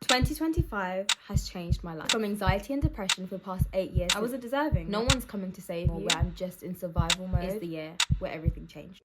2025 has changed my life. From anxiety and depression for the past 8 years, I wasn't deserving. No one's coming to save you. Where I'm just in survival mode is the year where everything changed.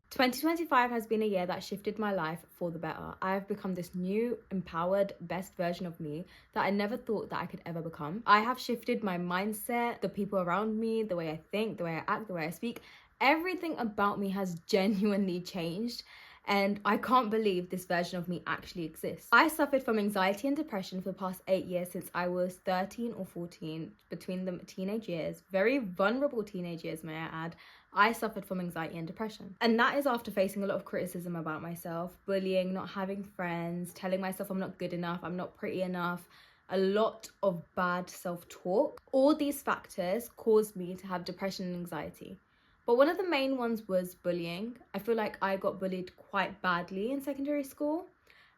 "2025 has been a year that shifted my life for the better. I have become this new, empowered, best version of me that I never thought that I could ever become. I have shifted my mindset, the people around me, the way I think, the way I act, the way I speak. Everything about me has genuinely changed. And I can't believe this version of me actually exists. I suffered from anxiety and depression for the past 8 years since I was 13 or 14, between the teenage years, very vulnerable teenage years, may I add. I suffered from anxiety and depression. And that is after facing a lot of criticism about myself, bullying, not having friends, telling myself I'm not good enough, I'm not pretty enough, a lot of bad self-talk. All these factors caused me to have depression and anxiety. But one of the main ones was bullying. I feel like I got bullied quite badly in secondary school,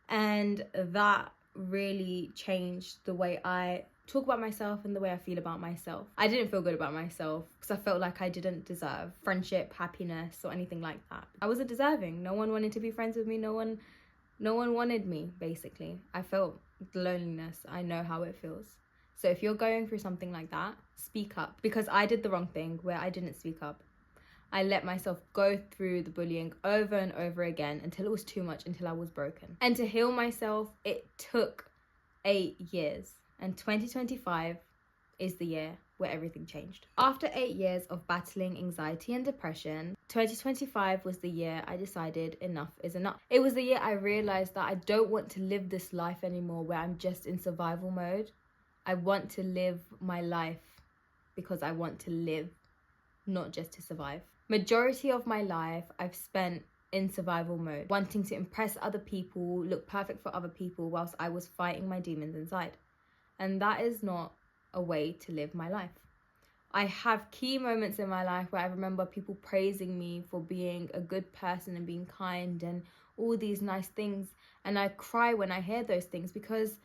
and that really changed the way I talk about myself and the way I feel about myself. I didn't feel good about myself because I felt like I didn't deserve friendship, happiness, or anything like that. I wasn't deserving. No one wanted to be friends with me. No one wanted me, basically. I felt loneliness. I know how it feels. So if you're going through something like that, speak up, because I did the wrong thing where I didn't speak up. I let myself go through the bullying over and over again until it was too much, until I was broken. And to heal myself, it took 8 years. And 2025 is the year where everything changed. After 8 years of battling anxiety and depression, 2025 was the year I decided enough is enough. It was the year I realized that I don't want to live this life anymore where I'm just in survival mode. I want to live my life because I want to live, not just to survive. Majority of my life I've spent in survival mode, wanting to impress other people, look perfect for other people, whilst I was fighting my demons inside. And that is not a way to live my life. I have key moments in my life where I remember people praising me for being a good person and being kind and all these nice things. And I cry when I hear those things because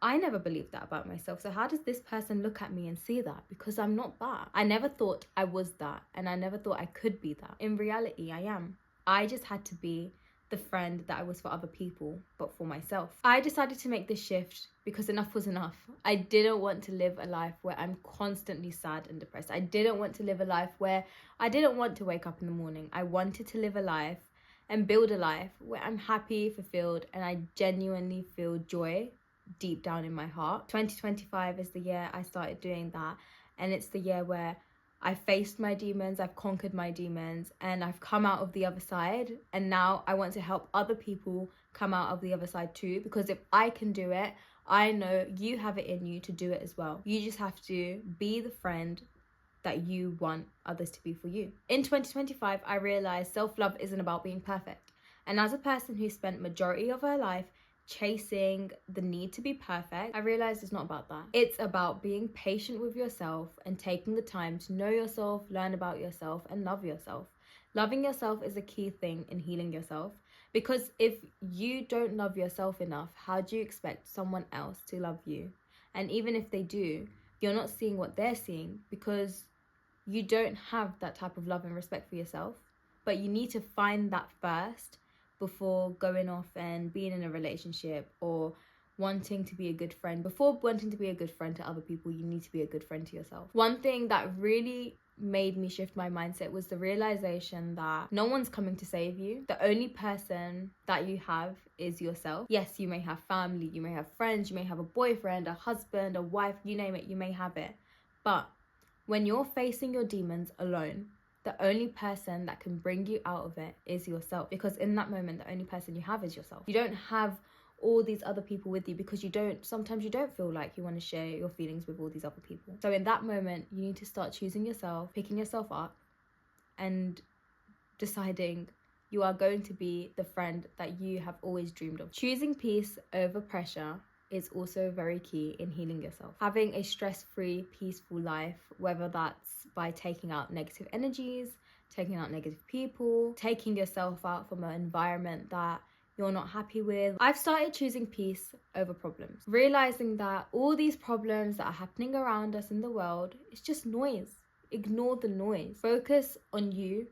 I never believed that about myself. So how does this person look at me and see that? Because I'm not that. I never thought I was that, and I never thought I could be that. In reality, I am. I just had to be the friend that I was for other people, but for myself. I decided to make this shift because enough was enough. I didn't want to live a life where I'm constantly sad and depressed. I didn't want to live a life where I didn't want to wake up in the morning. I wanted to live a life and build a life where I'm happy, fulfilled, and I genuinely feel joy deep down in my heart. 2025 is the year I started doing that, and it's the year where I faced my demons, I've conquered my demons, and I've come out of the other side. And now I want to help other people come out of the other side too, because if I can do it, I know you have it in you to do it as well. You just have to be the friend that you want others to be for you. In 2025, I realized self-love isn't about being perfect. And as a person who spent majority of her life chasing the need to be perfect, I realized it's not about that. It's about being patient with yourself and taking the time to know yourself, learn about yourself, and love yourself. Loving yourself is a key thing in healing yourself, because if you don't love yourself enough, how do you expect someone else to love you? And even if they do, you're not seeing what they're seeing because you don't have that type of love and respect for yourself. But you need to find that first before going off and being in a relationship or wanting to be a good friend. Before wanting to be a good friend to other people, you need to be a good friend to yourself. One thing that really made me shift my mindset was the realization that no one's coming to save you. The only person that you have is yourself. Yes, you may have family, you may have friends, you may have a boyfriend, a husband, a wife, you name it, you may have it. But when you're facing your demons alone, the only person that can bring you out of it is yourself, because in that moment, the only person you have is yourself. You don't have all these other people with you because sometimes you don't feel like you want to share your feelings with all these other people. So in that moment, you need to start choosing yourself, picking yourself up, and deciding you are going to be the friend that you have always dreamed of. Choosing peace over pressure is also very key in healing yourself. Having a stress-free, peaceful life, whether that's by taking out negative energies, taking out negative people, taking yourself out from an environment that you're not happy with. I've started choosing peace over problems, realizing that all these problems that are happening around us in the world is just noise. Ignore the noise. Focus on you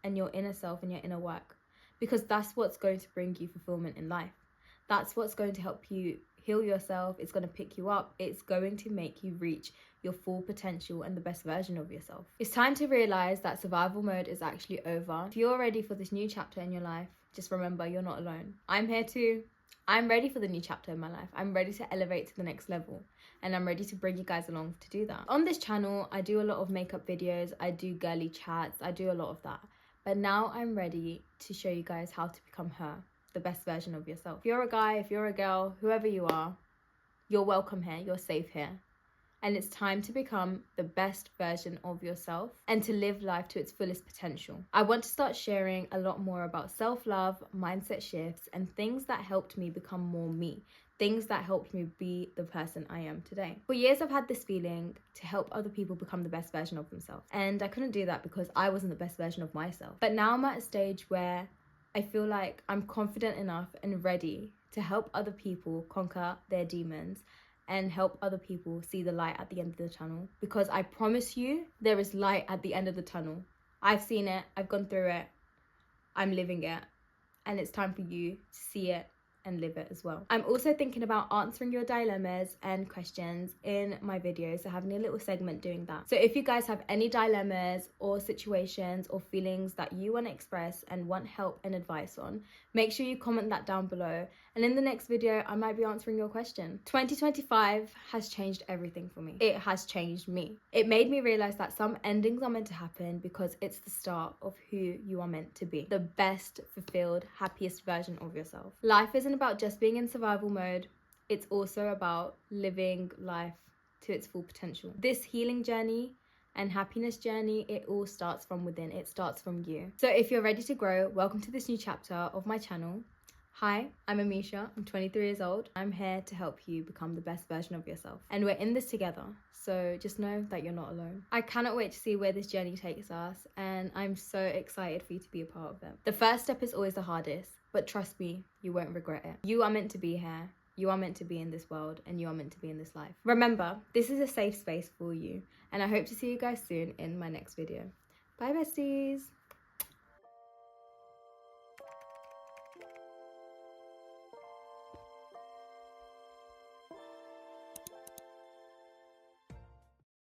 and your inner self and your inner work, because that's what's going to bring you fulfillment in life. That's what's going to help you heal yourself. It's going to pick you up. It's going to make you reach your full potential and the best version of yourself. It's time to realize that survival mode is actually over. If you're ready for this new chapter in your life, just remember you're not alone. I'm here too. I'm ready for the new chapter in my life. I'm ready to elevate to the next level, and I'm ready to bring you guys along to do that. On this channel, I do a lot of makeup videos, I do girly chats, I do a lot of that. But now I'm ready to show you guys how to become her, the best version of yourself. If you're a guy, if you're a girl, whoever you are, you're welcome here, you're safe here. And it's time to become the best version of yourself and to live life to its fullest potential. I want to start sharing a lot more about self-love, mindset shifts, and things that helped me become more me. Things that helped me be the person I am today. For years, I've had this feeling to help other people become the best version of themselves. And I couldn't do that because I wasn't the best version of myself. But now I'm at a stage where I feel like I'm confident enough and ready to help other people conquer their demons and help other people see the light at the end of the tunnel. Because I promise you, there is light at the end of the tunnel. I've seen it, I've gone through it, I'm living it, and it's time for you to see it and live it as well. I'm also thinking about answering your dilemmas and questions in my videos, so having a little segment doing that. So if you guys have any dilemmas or situations or feelings that you want to express and want help and advice on, make sure you comment that down below, and in the next video I might be answering your question. 2025 has changed everything for me. It has changed me. It made me realize that some endings are meant to happen because it's the start of who you are meant to be, the best, fulfilled, happiest version of yourself. Life isn't about just being in survival mode, it's also about living life to its full potential. This healing journey and happiness journey, it all starts from within. It starts from you. So if you're ready to grow, welcome to this new chapter of my channel. Hi, I'm Amisha, I'm 23 years old. I'm here to help you become the best version of yourself. And we're in this together, so just know that you're not alone. I cannot wait to see where this journey takes us, and I'm so excited for you to be a part of it. The first step is always the hardest, but trust me, you won't regret it. You are meant to be here. You are meant to be in this world, and you are meant to be in this life. Remember, this is a safe space for you, and I hope to see you guys soon in my next video. Bye, besties.